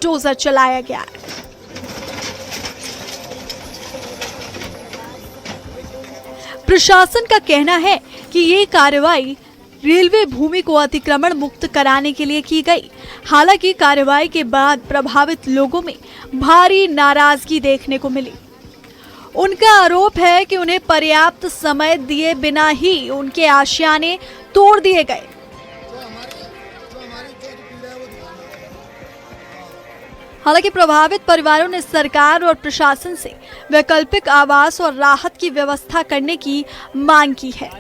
Dozer चलाया गया। प्रशासन का कहना है कि ये कार्रवाई रेलवे भूमि को अतिक्रमण मुक्त कराने के लिए की गई। हालांकि कार्रवाई के बाद प्रभावित लोगों में भारी नाराजगी देखने को मिली। उनका आरोप है कि उन्हें पर्याप्त समय दिए बिना ही उनके आशियाने तोड़ दिए गए। हालांकि प्रभावित परिवारों ने सरकार और प्रशासन से वैकल्पिक आवास और राहत की व्यवस्था करने की मांग की है।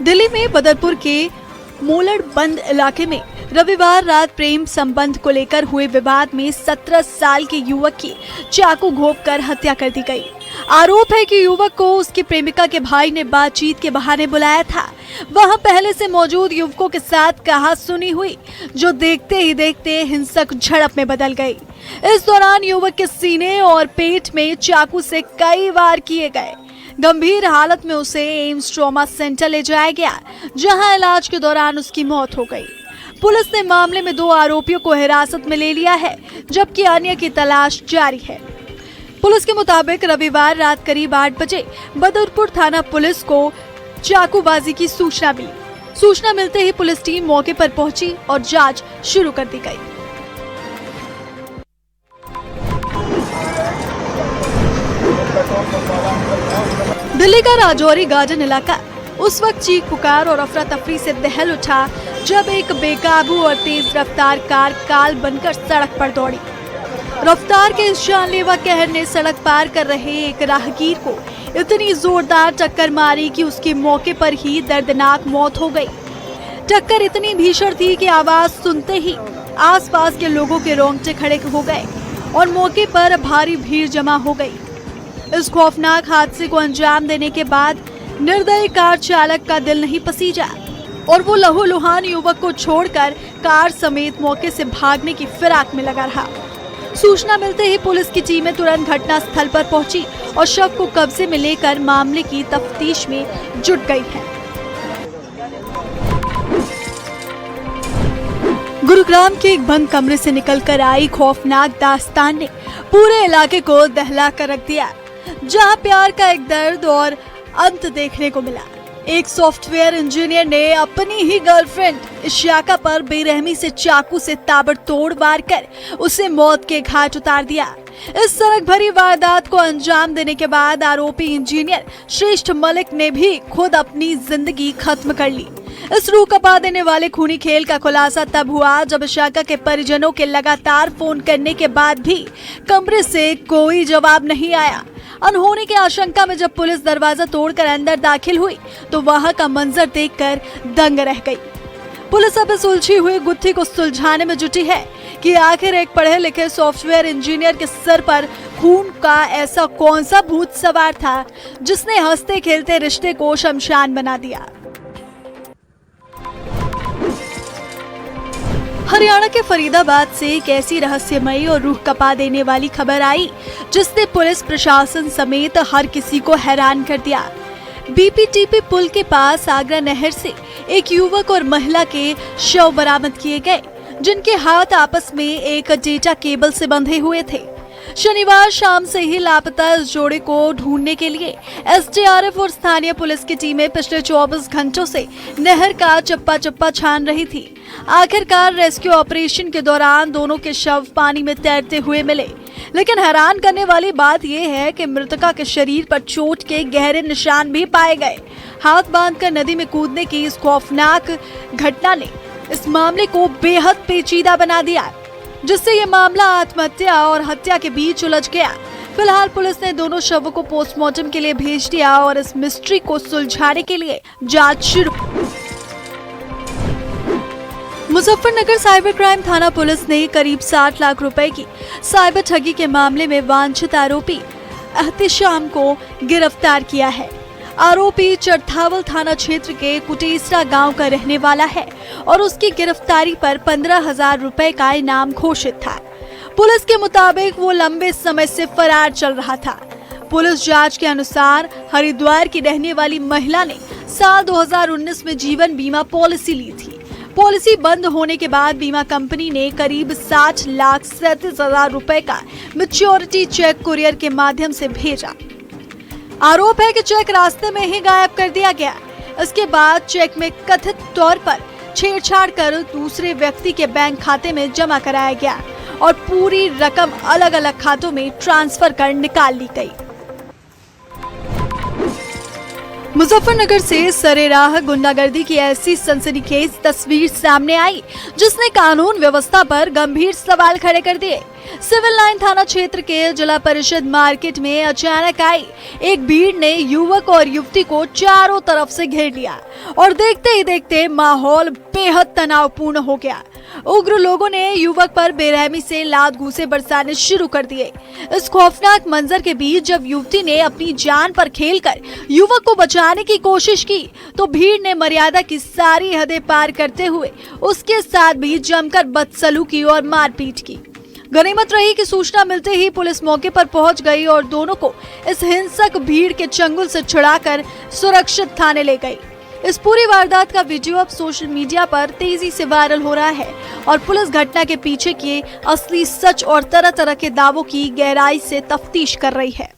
दिल्ली में बदरपुर के मोलड़ बंद इलाके में रविवार रात प्रेम संबंध को लेकर हुए विवाद में 17 साल के युवक की चाकू घोंपकर हत्या कर दी गई। आरोप है कि युवक को उसकी प्रेमिका के भाई ने बातचीत के बहाने बुलाया था। वहां पहले से मौजूद युवकों के साथ कहासुनी हुई, जो देखते ही देखते हिंसक झड़प में बदल गई। इस दौरान युवक के सीने और पेट में चाकू से कई वार किए गए। गंभीर हालत में उसे एम्स ट्रॉमा सेंटर ले जाया गया, जहां इलाज के दौरान उसकी मौत हो गई। पुलिस ने मामले में 2 आरोपियों को हिरासत में ले लिया है, जबकि अन्य की तलाश जारी है। पुलिस के मुताबिक रविवार रात करीब 8 बजे बदरपुर थाना पुलिस को चाकूबाजी की सूचना मिली। सूचना मिलते ही पुलिस टीम मौके पर पहुंची और जांच शुरू कर दी गई। दिल्ली का राजौरी गार्डन इलाका उस वक्त चीख पुकार और अफरा तफरी से दहल उठा जब एक बेकाबू और तेज रफ्तार कार काल बनकर सड़क पर दौड़ी। रफ्तार के इस जानलेवा कहर ने सड़क पार कर रहे एक राहगीर को इतनी जोरदार टक्कर मारी कि उसकी मौके पर ही दर्दनाक मौत हो गई। टक्कर इतनी भीषण थी कि आवाज सुनते ही आसपास के लोगों के रोंगटे खड़े हो गए और मौके पर भारी भीड़ जमा हो गई। इस खौफनाक हादसे को अंजाम देने के बाद निर्दयी कार चालक का दिल नहीं पसीजा और वो लहूलुहान युवक को छोड़कर कार समेत मौके से भागने की फिराक में लगा रहा। सूचना मिलते ही पुलिस की टीमें तुरंत घटना स्थल पर पहुंची और शव को कब्जे में लेकर मामले की तफ्तीश में जुट गई है। गुरुग्राम के एक बंद कमरे से निकलकर आई खौफनाक दास्तान ने पूरे इलाके को दहला कर रख दिया, जहां प्यार का एक दर्द और अंत देखने को मिला। एक सॉफ्टवेयर इंजीनियर ने अपनी ही गर्लफ्रेंड इशियाका पर बेरहमी से चाकू से ताबड़तोड़ वार कर उसे मौत के घाट उतार दिया। इस सड़क भरी वारदात को अंजाम देने के बाद आरोपी इंजीनियर श्रेष्ठ मलिक ने भी खुद अपनी जिंदगी खत्म कर ली। इस रूह कपा देने वाले खूनी खेल का खुलासा तब हुआ जब इशियाका के परिजनों के लगातार फोन करने के बाद भी कमरे से कोई जवाब नहीं आया। अनहोनी की आशंका में जब पुलिस दरवाजा तोड़कर अंदर दाखिल हुई तो वहां का मंजर देखकर दंग रह गई। पुलिस अब इस उलझी हुई गुत्थी को सुलझाने में जुटी है कि आखिर एक पढ़े लिखे सॉफ्टवेयर इंजीनियर के सर पर खून का ऐसा कौन सा भूत सवार था जिसने हंसते खेलते रिश्ते को शमशान बना दिया। हरियाणा के फरीदाबाद से एक ऐसी रहस्यमयी और रूह कपा देने वाली खबर आई जिसने पुलिस प्रशासन समेत हर किसी को हैरान कर दिया। बीपीटीपी पुल के पास आगरा नहर से एक युवक और महिला के शव बरामद किए गए, जिनके हाथ आपस में एक डेटा केबल से बंधे हुए थे। शनिवार शाम से ही लापता इस जोड़े को ढूंढने के लिए एसडीआरएफ और स्थानीय पुलिस की टीमें पिछले 24 घंटों से नहर का चप्पा चप्पा छान रही थी। आखिरकार रेस्क्यू ऑपरेशन के दौरान दोनों के शव पानी में तैरते हुए मिले, लेकिन हैरान करने वाली बात यह है कि मृतका के शरीर पर चोट के गहरे निशान भी पाए गए। हाथ बांधकर नदी में कूदने की इस खौफनाक घटना ने इस मामले को बेहद पेचीदा बना दिया, जिससे ये मामला आत्महत्या और हत्या के बीच उलझ गया। फिलहाल पुलिस ने दोनों शवों को पोस्टमार्टम के लिए भेज दिया और इस मिस्ट्री को सुलझाने के लिए जांच शुरू। मुजफ्फरनगर साइबर क्राइम थाना पुलिस ने करीब 60 लाख रुपए की साइबर ठगी के मामले में वांछित आरोपी एहतिशाम को गिरफ्तार किया है। आरोपी चरथावल थाना क्षेत्र के कुटेसरा गांव का रहने वाला है और उसकी गिरफ्तारी पर 15,000 रुपए का इनाम घोषित था। पुलिस के मुताबिक वो लंबे समय से फरार चल रहा था। पुलिस जांच के अनुसार हरिद्वार की रहने वाली महिला ने साल 2019 में जीवन बीमा पॉलिसी ली थी। पॉलिसी बंद होने के बाद बीमा कंपनी ने करीब 60,37,000 रुपए का मैच्योरिटी चेक कुरियर के माध्यम से भेजा। आरोप है कि चेक रास्ते में ही गायब कर दिया गया। इसके बाद चेक में कथित तौर पर छेड़छाड़ कर दूसरे व्यक्ति के बैंक खाते में जमा कराया गया और पूरी रकम अलग अलग खातों में ट्रांसफर कर निकाल ली गई। मुजफ्फरनगर से सरेराह गुंडागर्दी की ऐसी सनसनीखेज तस्वीर सामने आई जिसने कानून व्यवस्था पर गंभीर सवाल खड़े कर दिए। सिविल लाइन थाना क्षेत्र के जिला परिषद मार्केट में अचानक आई एक भीड़ ने युवक और युवती को चारों तरफ से घेर लिया और देखते ही देखते माहौल बेहद तनावपूर्ण हो गया। उग्र लोगों ने युवक पर बेरहमी से लात घूंसे बरसाने शुरू कर दिए। इस खौफनाक मंजर के बीच जब युवती ने अपनी जान पर खेलकर युवक को बचाने की कोशिश की तो भीड़ ने मर्यादा की सारी हदें पार करते हुए उसके साथ भी जमकर बदसलूकी और मारपीट की। गनीमत रही कि सूचना मिलते ही पुलिस मौके पर पहुंच गई और दोनों को इस हिंसक भीड़ के चंगुल से छुड़ाकर सुरक्षित थाने ले गई। इस पूरी वारदात का वीडियो अब सोशल मीडिया पर तेजी से वायरल हो रहा है और पुलिस घटना के पीछे के असली सच और तरह तरह के दावों की गहराई से तफ्तीश कर रही है।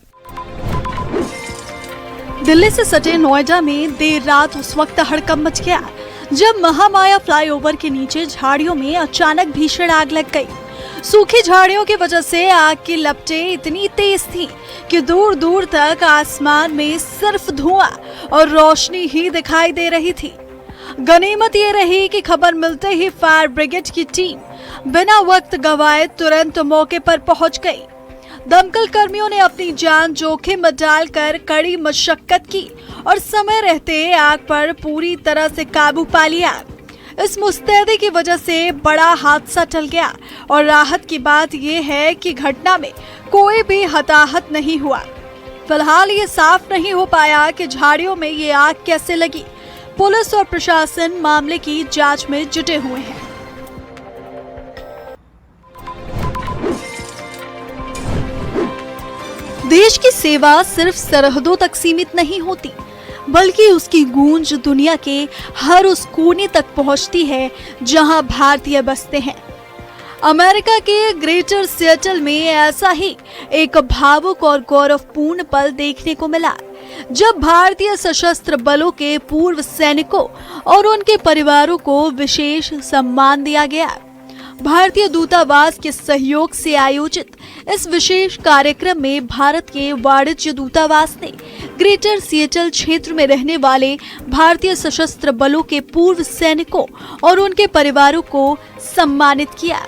दिल्ली से सटे नोएडा में देर रात उस वक्त हड़कंप मच गया जब महामाया फ्लाईओवर के नीचे झाड़ियों में अचानक भीषण आग लग गई। सूखी झाड़ियों की वजह से आग की लपटें इतनी तेज थीं कि दूर दूर तक आसमान में सिर्फ धुआं और रोशनी ही दिखाई दे रही थी। गनीमत ये रही कि खबर मिलते ही फायर ब्रिगेड की टीम बिना वक्त गवाए तुरंत मौके पर पहुंच गई। दमकल कर्मियों ने अपनी जान जोखिम में डालकर कड़ी मशक्कत की और समय रहते आग पर पूरी तरह से काबू पा लिया। इस मुस्तैदी की वजह से बड़ा हादसा टल गया और राहत की बात यह है कि घटना में कोई भी हताहत नहीं हुआ। फिलहाल ये साफ नहीं हो पाया कि झाड़ियों में ये आग कैसे लगी। पुलिस और प्रशासन मामले की जांच में जुटे हुए हैं। देश की सेवा सिर्फ सरहदों तक सीमित नहीं होती बल्कि उसकी गूंज दुनिया के हर उस कोने तक पहुंचती है जहां भारतीय बसते हैं। अमेरिका के ग्रेटर सिएटल में ऐसा ही एक भावुक और गौरवपूर्ण पल देखने को मिला जब भारतीय सशस्त्र बलों के पूर्व सैनिकों और उनके परिवारों को विशेष सम्मान दिया गया। भारतीय दूतावास के सहयोग से आयोजित इस विशेष कार्यक्रम में भारत के वाणिज्य दूतावास ने ग्रेटर सिएटल क्षेत्र में रहने वाले भारतीय सशस्त्र बलों के पूर्व सैनिकों और उनके परिवारों को सम्मानित किया।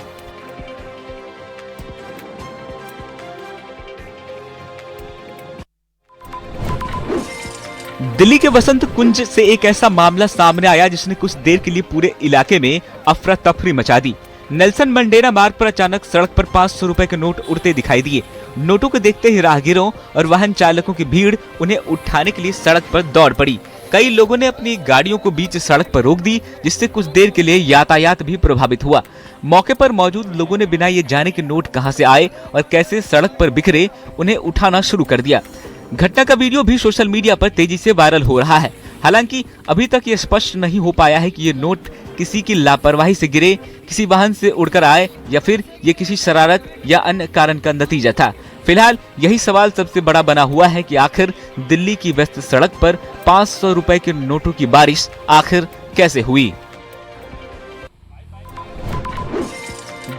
दिल्ली के वसंत कुंज से एक ऐसा मामला सामने आया जिसने कुछ देर के लिए पूरे इलाके में अफरा तफरी मचा दी। नेल्सन मंडेला मार्ग पर अचानक सड़क पर 500 रुपए के नोट उड़ते दिखाई दिए। नोटों को देखते ही राहगीरों और वाहन चालकों की भीड़ उन्हें उठाने के लिए सड़क पर दौड़ पड़ी। कई लोगों ने अपनी गाड़ियों को बीच सड़क पर रोक दी जिससे कुछ देर के लिए यातायात भी प्रभावित हुआ। मौके पर मौजूद लोगों ने बिना ये जाने कि नोट कहां से आए और कैसे सड़क पर बिखरे उन्हें उठाना शुरू कर दिया। घटना का वीडियो भी सोशल मीडिया पर तेजी से वायरल हो रहा है। हालांकि अभी तक ये स्पष्ट नहीं हो पाया है कि ये नोट किसी की लापरवाही से गिरे, किसी वाहन से उड़कर आए या फिर ये किसी शरारत या अन्य कारण का नतीजा था। फिलहाल यही सवाल सबसे बड़ा बना हुआ है कि आखिर दिल्ली की व्यस्त सड़क पर 500 रुपए के नोटों की बारिश आखिर कैसे हुई।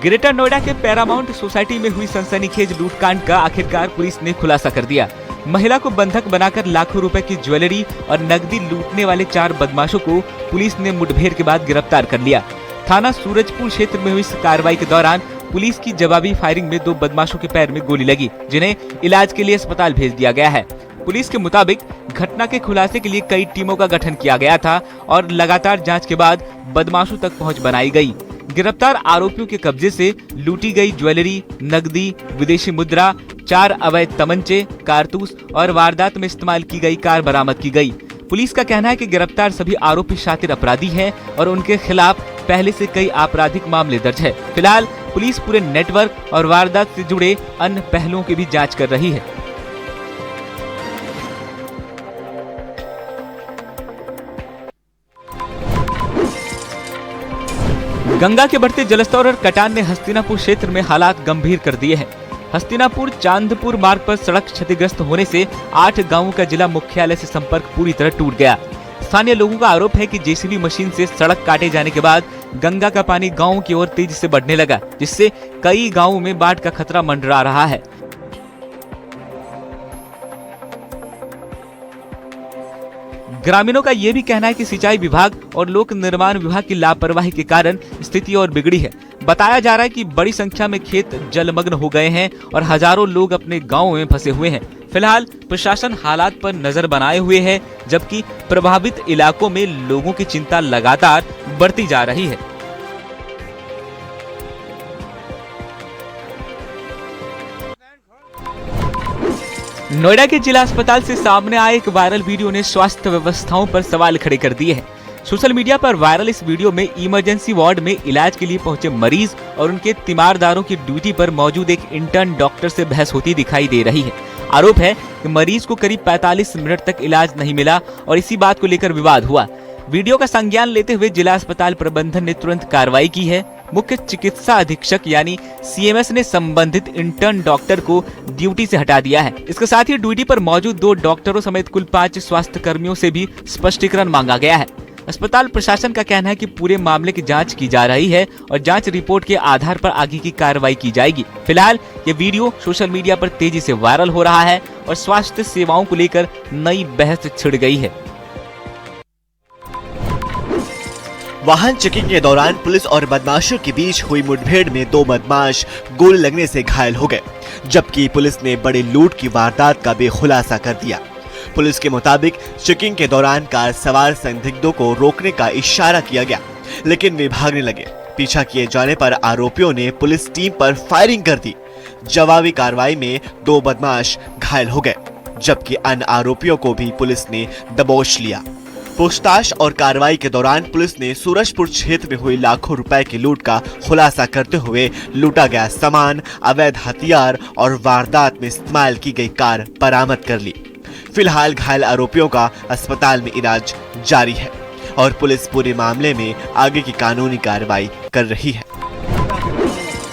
ग्रेटर नोएडा के पैरामाउंट सोसाइटी में हुई सनसनीखेज लूटकांड का आखिरकार पुलिस ने खुलासा कर दिया। महिला को बंधक बनाकर लाखों रुपए की ज्वेलरी और नकदी लूटने वाले 4 बदमाशों को पुलिस ने मुठभेड़ के बाद गिरफ्तार कर लिया। थाना सूरजपुर क्षेत्र में हुई इस कार्रवाई के दौरान पुलिस की जवाबी फायरिंग में 2 बदमाशों के पैर में गोली लगी, जिन्हें इलाज के लिए अस्पताल भेज दिया गया है। पुलिस के मुताबिक घटना के खुलासे के लिए कई टीमों का गठन किया गया था और लगातार जांच के बाद बदमाशों तक पहुंच बनाई गई। गिरफ्तार आरोपियों के कब्जे से लूटी गई ज्वेलरी, नकदी, विदेशी मुद्रा, 4 अवैध तमंचे, कारतूस और वारदात में इस्तेमाल की गई कार बरामद की गई। पुलिस का कहना है कि गिरफ्तार सभी आरोपी शातिर अपराधी हैं और उनके खिलाफ पहले से कई आपराधिक मामले दर्ज है। फिलहाल पुलिस पूरे नेटवर्क और वारदात से जुड़े अन्य पहलुओं की भी जांच कर रही है। गंगा के बढ़ते जलस्तर और कटान ने हस्तिनापुर क्षेत्र में हालात गंभीर कर दिए हैं। हस्तिनापुर चांदपुर मार्ग पर सड़क क्षतिग्रस्त होने से 8 गांवों का जिला मुख्यालय से संपर्क पूरी तरह टूट गया। स्थानीय लोगों का आरोप है कि जेसीबी मशीन से सड़क काटे जाने के बाद गंगा का पानी गांवों की ओर तेजी से बढ़ने लगा, जिससे कई गांवों में बाढ़ का खतरा मंडरा रहा है। ग्रामीणों का यह भी कहना है कि सिंचाई विभाग और लोक निर्माण विभाग की लापरवाही के कारण स्थिति और बिगड़ी है। बताया जा रहा है कि बड़ी संख्या में खेत जलमग्न हो गए हैं और हजारों लोग अपने गांवों में फंसे हुए हैं। फिलहाल प्रशासन हालात पर नजर बनाए हुए है, जबकि प्रभावित इलाकों में लोगों की चिंता लगातार बढ़ती जा रही है। नोएडा के जिला अस्पताल से सामने आए एक वायरल वीडियो ने स्वास्थ्य व्यवस्थाओं पर सवाल खड़े कर दिए हैं। सोशल मीडिया पर वायरल इस वीडियो में इमरजेंसी वार्ड में इलाज के लिए पहुंचे मरीज और उनके तीमारदारों की ड्यूटी पर मौजूद एक इंटर्न डॉक्टर से बहस होती दिखाई दे रही है। आरोप है कि मरीज को करीब 45 मिनट तक इलाज नहीं मिला और इसी बात को लेकर विवाद हुआ। वीडियो का संज्ञान लेते हुए जिला अस्पताल प्रबंधन ने तुरंत कार्रवाई की है। मुख्य चिकित्सा अधीक्षक यानी सीएमएस ने संबंधित इंटर्न डॉक्टर को ड्यूटी से हटा दिया है। इसके साथ ही ड्यूटी पर मौजूद 2 डॉक्टरों समेत कुल 5 स्वास्थ्य कर्मियों से भी स्पष्टीकरण मांगा गया है। अस्पताल प्रशासन का कहना है कि पूरे मामले की जांच की जा रही है और जांच रिपोर्ट के आधार पर आगे की कार्रवाई की जाएगी। फिलहाल ये वीडियो सोशल मीडिया पर तेजी से वायरल हो रहा है और स्वास्थ्य सेवाओं को लेकर नई बहस छिड़ गई है। वाहन चेकिंग के दौरान पुलिस और बदमाशों के बीच हुई मुठभेड़ में 2 बदमाश गोली लगने से घायल हो गए, जबकि पुलिस ने बड़ी लूट की वारदात का भी खुलासा कर दिया। पुलिस के मुताबिक चेकिंग के दौरान कार सवार संदिग्धों को रोकने का इशारा किया गया, लेकिन वे भागने लगे। पीछा किए जाने पर आरोपियों ने पुलिस टीम पर फायरिंग कर दी। जवाबी कार्रवाई में 2 बदमाश घायल हो गए, जबकि अन्य आरोपियों को भी पुलिस ने दबोच लिया। पूछताछ और कार्रवाई के दौरान पुलिस ने सूरजपुर क्षेत्र में हुई लाखों रुपए की लूट का खुलासा करते हुए लूटा गया सामान, अवैध हथियार और वारदात में इस्तेमाल की गई कार बरामद कर ली। फिलहाल घायल आरोपियों का अस्पताल में इलाज जारी है और पुलिस पूरे मामले में आगे की कानूनी कार्रवाई कर रही है।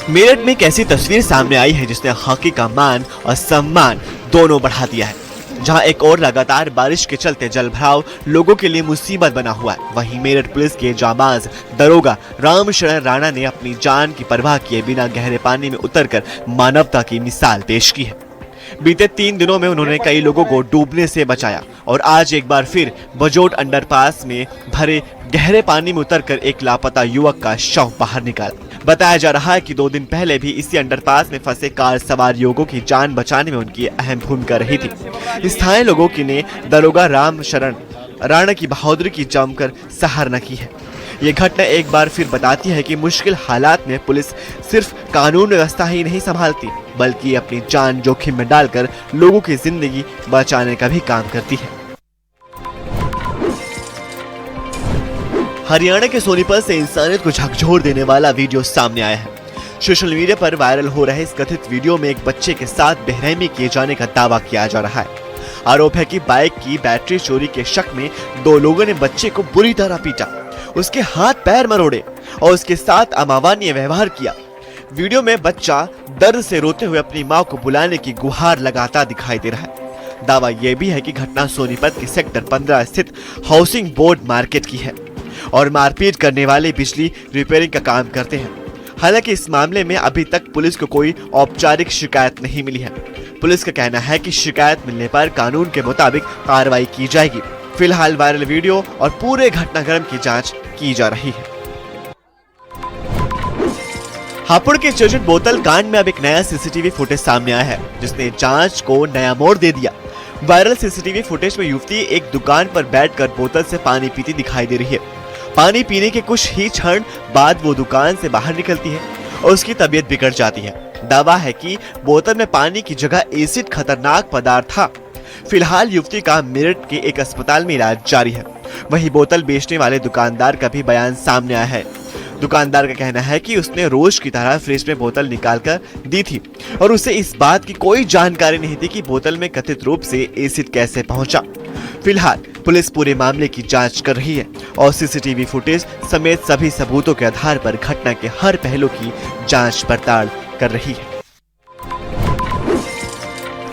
मेरठ में एक ऐसी तस्वीर सामने आई है जिसने हॉकी का मान और सम्मान दोनों बढ़ा दिया है। जहां एक और लगातार बारिश के चलते जलभराव लोगों के लिए मुसीबत बना हुआ है, वहीं मेरठ पुलिस के जाबाज दरोगा रामशरण राणा ने अपनी जान की परवाह किए बिना गहरे पानी में उतरकर मानवता की मिसाल पेश की है। बीते 3 दिनों में उन्होंने कई लोगों को डूबने से बचाया और आज एक बार फिर बजोट अंडरपास में भरे गहरे पानी में उतरकर एक लापता युवक का शव बाहर निकाला। बताया जा रहा है कि 2 दिन पहले भी इसी अंडरपास में फंसे कार सवार युवकों की जान बचाने में उनकी अहम भूमिका रही थी। स्थानीय लोगों की ने दरोगा रामशरण राणा की बहादुरी की जमकर सराहना की है। ये घटना एक बार फिर बताती है कि मुश्किल हालात में पुलिस सिर्फ कानून व्यवस्था ही नहीं संभालती, बल्कि अपनी जान जोखिम में डालकर लोगों की जिंदगी बचाने का भी काम करती है। हरियाणा के सोनीपत से इंसानियत को झकझोर देने वाला वीडियो सामने आया है। सोशल मीडिया पर वायरल हो रहे इस कथित वीडियो में एक बच्चे के साथ बेरहमी किए जाने का दावा किया जा रहा है। आरोप है कि बाइक की बैटरी चोरी के शक में 2 लोगों ने बच्चे को बुरी तरह पीटा, उसके हाथ पैर मरोड़े और उसके साथ अमानवीय व्यवहार किया। वीडियो में बच्चा दर्द से रोते हुए अपनी मां को बुलाने की गुहार लगाता दिखाई दे रहा है। दावा यह भी है कि घटना सोनीपत के सेक्टर 15 स्थित हाउसिंग बोर्ड मार्केट की है और मारपीट करने वाले बिजली रिपेयरिंग का काम करते हैं। हालांकि इस मामले में अभी तक पुलिस को कोई औपचारिक शिकायत नहीं मिली है। पुलिस का कहना है कि शिकायत मिलने पर कानून के मुताबिक कार्रवाई की जाएगी। फिलहाल वायरल वीडियो और पूरे घटनाक्रम की जांच की जा रही है। हापुड़ के चर्चित बोतल कांड में अब एक नया सीसीटीवी फुटेज सामने आया है, जिसने जांच को नया मोड़ दे दिया। वायरल सीसीटीवी फुटेज में युवती एक दुकान पर बैठकर बोतल से पानी पीती दिखाई दे रही है। पानी पीने के कुछ ही क्षण बाद वो दुकान से बाहर निकलती है और उसकी तबीयत बिगड़ जाती है। दावा है कि बोतल में पानी की जगह एसिड खतरनाक पदार्थ था। फिलहाल युवती का मेरठ के एक अस्पताल में इलाज जारी है। वहीं बोतल बेचने वाले दुकानदार का भी बयान सामने आया है। दुकानदार का कहना है कि उसने रोज की तरह फ्रिज में बोतल निकालकर दी थी और उसे इस बात की कोई जानकारी नहीं थी कि बोतल में कथित रूप से एसिड कैसे पहुंचा। फिलहाल पुलिस पूरे मामले की जांच कर रही है और सीसीटीवी फुटेज समेत सभी सबूतों के आधार पर घटना के हर पहलू की जांच पड़ताल कर रही है।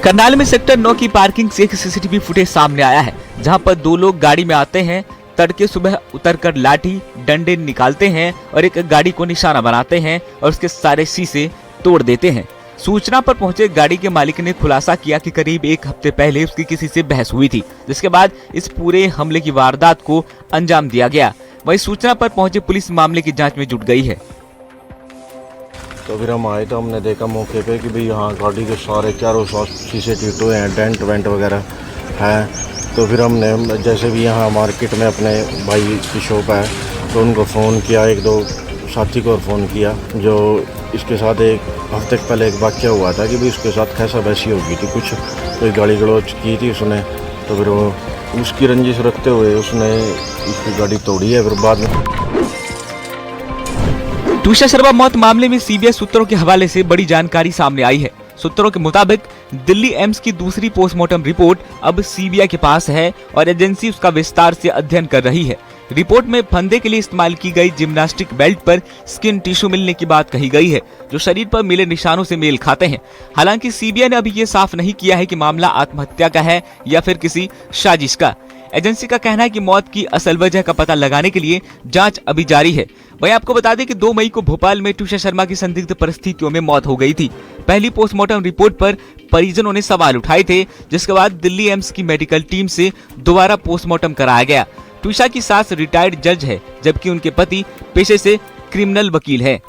करनाल में सेक्टर 9 की पार्किंग से एक सीसीटीवी फुटेज सामने आया है, जहां पर दो लोग गाड़ी में आते हैं, तड़के सुबह उतरकर लाठी डंडे निकालते हैं और एक गाड़ी को निशाना बनाते हैं और उसके सारे शीशे तोड़ देते हैं। सूचना पर पहुंचे गाड़ी के मालिक ने खुलासा किया कि करीब एक हफ्ते पहले उसकी किसी से बहस हुई थी, जिसके बाद इस पूरे हमले की वारदात को अंजाम दिया गया। वहीं सूचना पर पहुंचे पुलिस मामले की जांच में जुट गई है। तो फिर हम आए तो हमने देखा मौके पे कि भाई यहाँ गाड़ी के सारे चारों शीशे टूटे हुए हैं, डेंट वेंट वगैरह है। तो फिर हमने जैसे भी यहाँ मार्केट में अपने भाई की शॉप है तो उनको फ़ोन किया, एक दो साथी को फ़ोन किया जो इसके साथ एक हफ्ते पहले एक वाक़या हुआ था कि भाई उसके साथ कैसा वैसी हो गई थी, कुछ कोई गाली गलौज की थी उसने। तो फिर वो उसकी रंजिश रखते हुए उसने उसकी गाड़ी तोड़ी है। फिर बाद में ट्विशा शर्मा मौत मामले में सीबीआई सूत्रों के हवाले से बड़ी जानकारी सामने आई है। सूत्रों के मुताबिक दिल्ली एम्स की दूसरी पोस्टमार्टम रिपोर्ट अब सीबीआई के पास है और एजेंसी उसका विस्तार से अध्ययन कर रही है। रिपोर्ट में फंदे के लिए इस्तेमाल की गई जिम्नास्टिक बेल्ट पर स्किन टिश्यू मिलने की बात कही गई है, जो शरीर पर मिले निशानों से मेल खाते हैं। हालांकि सीबीआई ने अभी ये साफ नहीं किया है कि मामला आत्महत्या का है या फिर किसी साजिश का। एजेंसी का कहना है कि मौत की असल वजह का पता लगाने के लिए जांच अभी जारी है। वहीं आपको बता दें कि 2 मई को भोपाल में ट्विशा शर्मा की संदिग्ध परिस्थितियों में मौत हो गई थी। पहली पोस्टमार्टम रिपोर्ट पर परिजनों ने सवाल उठाए थे, जिसके बाद दिल्ली एम्स की मेडिकल टीम से दोबारा पोस्टमार्टम कराया गया। ट्विशा की सास रिटायर्ड जज है, जबकि उनके पति पेशे से क्रिमिनल वकील है।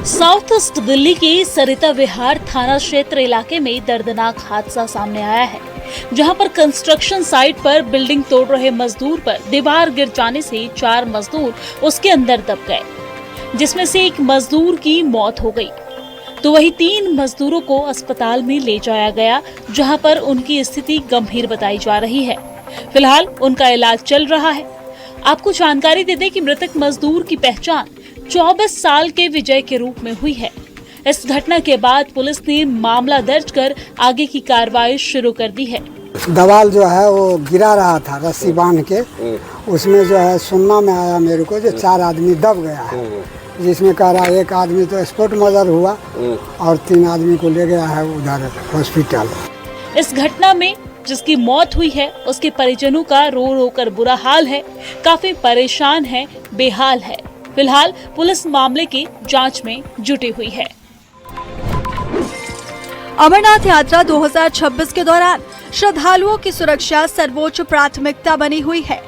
साउथ ईस्ट दिल्ली के सरिता विहार थाना क्षेत्र इलाके में दर्दनाक हादसा सामने आया है, जहां पर कंस्ट्रक्शन साइट पर बिल्डिंग तोड़ रहे मजदूर पर दीवार गिर जाने से 4 मजदूर उसके अंदर दब गए, जिसमें से एक मजदूर की मौत हो गई, तो वही 3 मजदूरों को अस्पताल में ले जाया गया, जहां पर उनकी स्थिति गंभीर बताई जा रही है। फिलहाल उनका इलाज चल रहा है। आपको जानकारी दे दें कि मृतक मजदूर की पहचान 24 साल के विजय के रूप में हुई है। इस घटना के बाद पुलिस ने मामला दर्ज कर आगे की कार्रवाई शुरू कर दी है। दवाल जो है वो गिरा रहा था रस्सी बांध के, उसमें जो है सुनना में आया मेरे को जो 4 आदमी दब गया है, जिसमें कह रहा है 1 आदमी तो स्पॉट मर्डर हुआ और 3 आदमी को ले गया है उधर हॉस्पिटल। इस घटना में जिसकी मौत हुई है उसके परिजनों का रो रो कर बुरा हाल है, काफी परेशान है, बेहाल है। फिलहाल पुलिस मामले की जांच में जुटी हुई है। अमरनाथ यात्रा 2026 के दौरान श्रद्धालुओं की सुरक्षा सर्वोच्च प्राथमिकता बनी हुई है।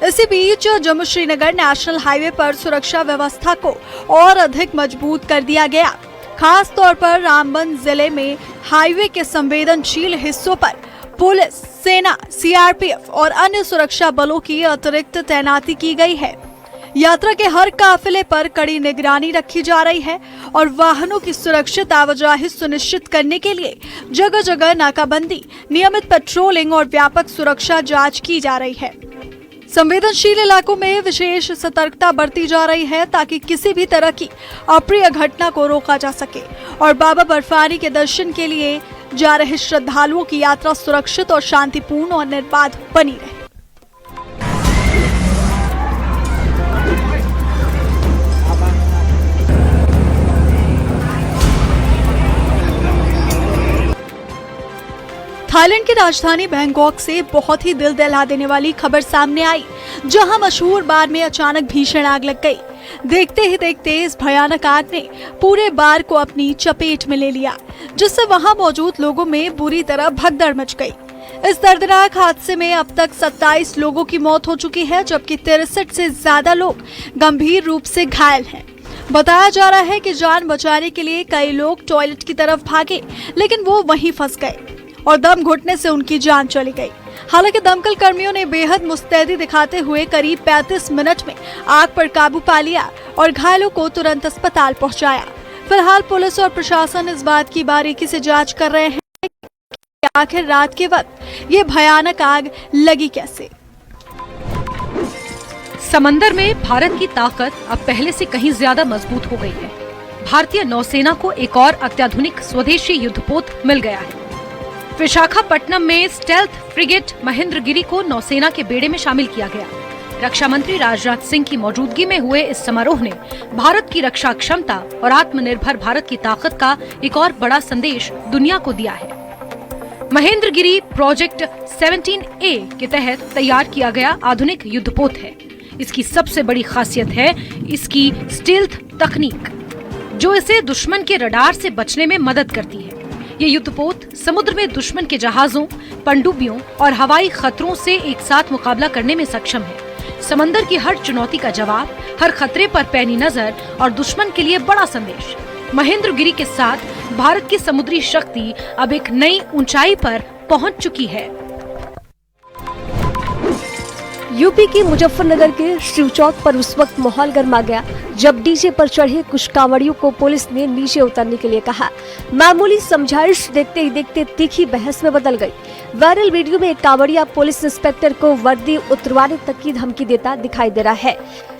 इसी बीच जम्मू श्रीनगर नेशनल हाईवे पर सुरक्षा व्यवस्था को और अधिक मजबूत कर दिया गया। खास तौर पर रामबन जिले में हाईवे के संवेदनशील हिस्सों पर पुलिस, सेना, सीआरपीएफ और अन्य सुरक्षा बलों की अतिरिक्त तैनाती की गई है। यात्रा के हर काफिले पर कड़ी निगरानी रखी जा रही है और वाहनों की सुरक्षित आवाजाही सुनिश्चित करने के लिए जगह जगह नाकाबंदी, नियमित पेट्रोलिंग और व्यापक सुरक्षा जांच की जा रही है। संवेदनशील इलाकों में विशेष सतर्कता बरती जा रही है ताकि किसी भी तरह की अप्रिय घटना को रोका जा सके और बाबा बर्फानी के दर्शन के लिए जा रहे श्रद्धालुओं की यात्रा सुरक्षित और शांतिपूर्ण और निर्बाध बनी रहे। थाईलैंड की राजधानी बैंकॉक से बहुत ही दिल दहला देने वाली खबर सामने आई, जहां मशहूर बार में अचानक भीषण आग लग गई। देखते ही देखते इस भयानक आग ने पूरे बार को अपनी चपेट में ले लिया, जिससे वहां मौजूद लोगों में बुरी तरह भगदड़ मच गई। इस दर्दनाक हादसे में अब तक 27 लोगों की मौत हो चुकी है, जबकि 63 से ज्यादा लोग गंभीर रूप से घायल हैं। बताया जा रहा है कि जान बचाने के लिए कई लोग टॉयलेट की तरफ भागे, लेकिन वो वहीं फंस गए और दम घुटने से उनकी जान चली गई। हालांकि दमकल कर्मियों ने बेहद मुस्तैदी दिखाते हुए करीब 35 मिनट में आग पर काबू पा लिया और घायलों को तुरंत अस्पताल पहुंचाया। फिलहाल पुलिस और प्रशासन इस बात की बारीकी से जांच कर रहे हैं कि आखिर रात के वक्त ये भयानक आग लगी कैसे। समंदर में भारत की ताकत अब पहले से कहीं ज्यादा मजबूत हो गई है। भारतीय नौसेना को एक और अत्याधुनिक स्वदेशी युद्धपोत मिल गया है। विशाखापट्टनम में स्टेल्थ फ्रिगेट महेंद्रगिरी को नौसेना के बेड़े में शामिल किया गया। रक्षा मंत्री राजनाथ सिंह की मौजूदगी में हुए इस समारोह ने भारत की रक्षा क्षमता और आत्मनिर्भर भारत की ताकत का एक और बड़ा संदेश दुनिया को दिया है। महेंद्रगिरी प्रोजेक्ट 17A के तहत तैयार किया गया आधुनिक युद्धपोत है। इसकी सबसे बड़ी खासियत है इसकी स्टील्थ तकनीक, जो इसे दुश्मन के रडार से बचने में मदद करती है। ये युद्धपोत समुद्र में दुश्मन के जहाजों, पनडुब्बियों और हवाई खतरों से एक साथ मुकाबला करने में सक्षम है। समंदर की हर चुनौती का जवाब, हर खतरे पर पैनी नजर और दुश्मन के लिए बड़ा संदेश। महेंद्रगिरी के साथ भारत की समुद्री शक्ति अब एक नई ऊंचाई पर पहुंच चुकी है। यूपी के मुजफ्फरनगर के शिव चौक पर उस वक्त माहौल गर्मा गया जब डीजे पर चढ़े कुछ कांवड़ियों को पुलिस ने नीचे उतरने के लिए कहा। मामूली समझाइश देखते ही देखते तीखी बहस में बदल गई। वायरल वीडियो में एक कांवड़िया पुलिस इंस्पेक्टर को वर्दी उतरवाने तक की धमकी देता दिखाई दे रहा है।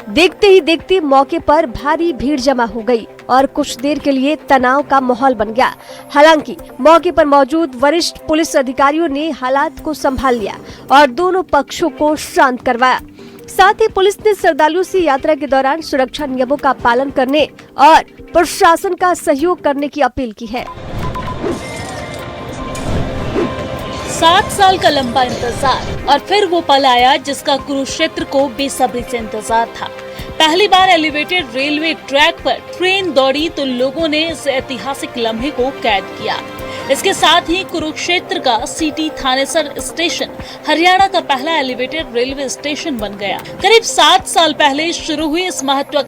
देखते ही देखते मौके पर भारी भीड़ जमा हो गई और कुछ देर के लिए तनाव का माहौल बन गया। हालांकि मौके पर मौजूद वरिष्ठ पुलिस अधिकारियों ने हालात को संभाल लिया और दोनों पक्षों को शांत करवाया। साथ ही पुलिस ने श्रद्धालुओं से यात्रा के दौरान सुरक्षा नियमों का पालन करने और प्रशासन का सहयोग करने की अपील की है। 7 साल का लंबा इंतजार और फिर वो पल आया जिसका कुरुक्षेत्र को बेसब्री से इंतजार था। पहली बार एलिवेटेड रेलवे ट्रैक पर ट्रेन दौड़ी तो लोगों ने इस ऐतिहासिक लम्हे को कैद किया। इसके साथ ही कुरुक्षेत्र का सिटी थानेसर स्टेशन हरियाणा का पहला एलिवेटेड रेलवे स्टेशन बन गया। करीब 7 साल पहले शुरू हुई इस महत्वाकांक्षी